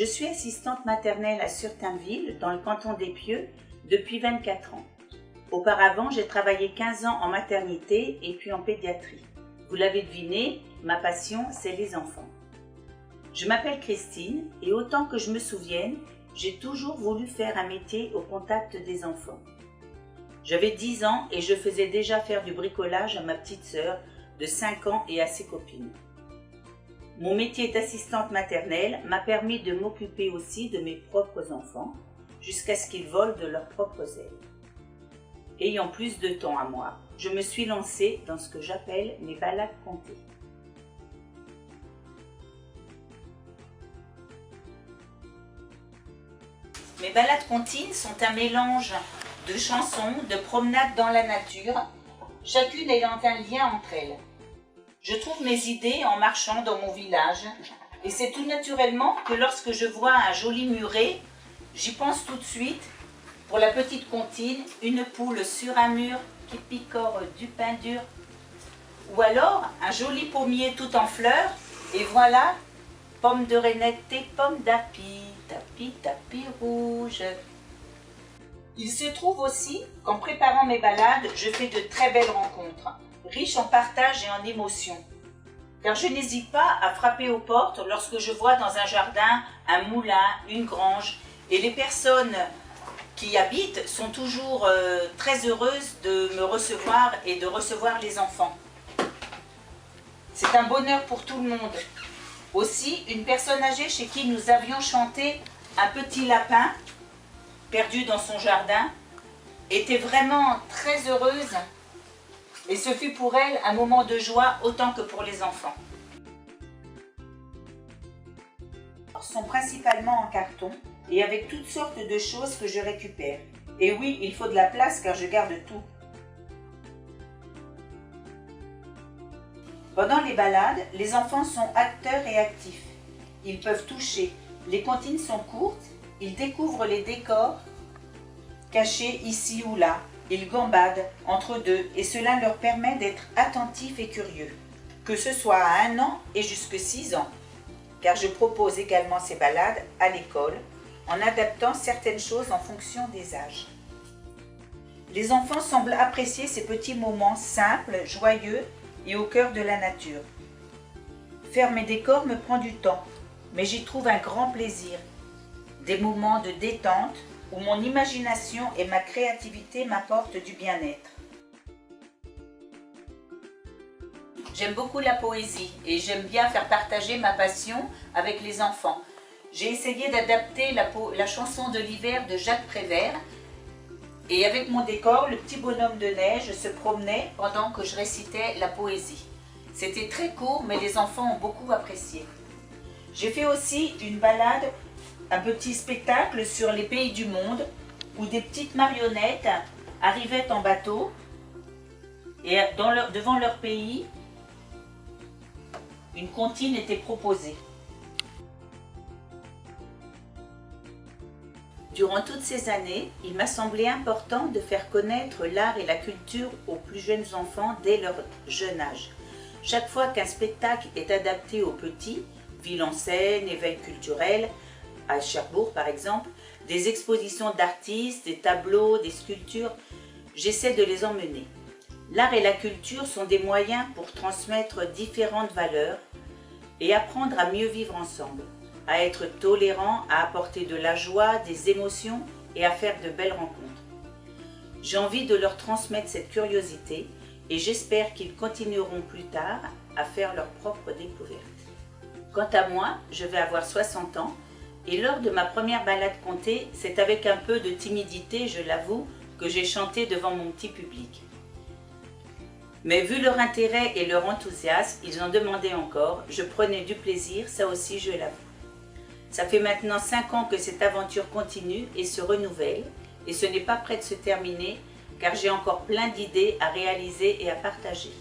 Je suis assistante maternelle à Surtainville, dans le canton d'Épieux, depuis 24 ans. Auparavant, j'ai travaillé 15 ans en maternité et puis en pédiatrie. Vous l'avez deviné, ma passion, c'est les enfants. Je m'appelle Christine et autant que je me souvienne, j'ai toujours voulu faire un métier au contact des enfants. J'avais 10 ans et je faisais déjà faire du bricolage à ma petite sœur de 5 ans et à ses copines. Mon métier d'assistante maternelle m'a permis de m'occuper aussi de mes propres enfants jusqu'à ce qu'ils volent de leurs propres ailes. Ayant plus de temps à moi, je me suis lancée dans ce que j'appelle mes balades comptées. Mes balades comptines sont un mélange de chansons, de promenades dans la nature, chacune ayant un lien entre elles. Je trouve mes idées en marchant dans mon village et c'est tout naturellement que lorsque je vois un joli muret, j'y pense tout de suite. Pour la petite comptine, une poule sur un mur qui picore du pain dur. Ou alors un joli pommier tout en fleurs et voilà, pomme de reinette et pomme d'api, tapis rouge. Il se trouve aussi qu'en préparant mes balades, je fais de très belles rencontres, riches en partage et en émotions. Car je n'hésite pas à frapper aux portes lorsque je vois dans un jardin un moulin, une grange, et les personnes qui y habitent sont toujours très heureuses de me recevoir et de recevoir les enfants. C'est un bonheur pour tout le monde. Aussi, une personne âgée chez qui nous avions chanté un petit lapin perdu dans son jardin était vraiment très heureuse et ce fut pour elle un moment de joie autant que pour les enfants. Ils sont principalement en carton et avec toutes sortes de choses que je récupère. Et oui, il faut de la place car je garde tout. Pendant les balades, les enfants sont acteurs et actifs. Ils peuvent toucher. Les comptines sont courtes, ils découvrent les décors cachés ici ou là. Ils gambadent entre deux et cela leur permet d'être attentifs et curieux, que ce soit à 1 an et jusque 6 ans, car je propose également ces balades à l'école en adaptant certaines choses en fonction des âges. Les enfants semblent apprécier ces petits moments simples, joyeux et au cœur de la nature. Faire mes décors me prend du temps, mais j'y trouve un grand plaisir. Des moments de détente où mon imagination et ma créativité m'apportent du bien-être. J'aime beaucoup la poésie et j'aime bien faire partager ma passion avec les enfants. J'ai essayé d'adapter la chanson de l'hiver de Jacques Prévert et avec mon décor, le petit bonhomme de neige se promenait pendant que je récitais la poésie. C'était très court mais les enfants ont beaucoup apprécié. J'ai fait aussi une balade, un petit spectacle sur les pays du monde où des petites marionnettes arrivaient en bateau et devant leur pays, une comptine était proposée. Durant toutes ces années, il m'a semblé important de faire connaître l'art et la culture aux plus jeunes enfants dès leur jeune âge. Chaque fois qu'un spectacle est adapté aux petits, ville en scène, éveil culturel, à Cherbourg par exemple, des expositions d'artistes, des tableaux, des sculptures, j'essaie de les emmener. L'art et la culture sont des moyens pour transmettre différentes valeurs et apprendre à mieux vivre ensemble, à être tolérant, à apporter de la joie, des émotions et à faire de belles rencontres. J'ai envie de leur transmettre cette curiosité et j'espère qu'ils continueront plus tard à faire leurs propres découvertes. Quant à moi, je vais avoir 60 ans et lors de ma première balade comptée, c'est avec un peu de timidité, je l'avoue, que j'ai chanté devant mon petit public. Mais vu leur intérêt et leur enthousiasme, ils en demandaient encore, je prenais du plaisir, ça aussi je l'avoue. Ça fait maintenant 5 ans que cette aventure continue et se renouvelle, et ce n'est pas près de se terminer, car j'ai encore plein d'idées à réaliser et à partager.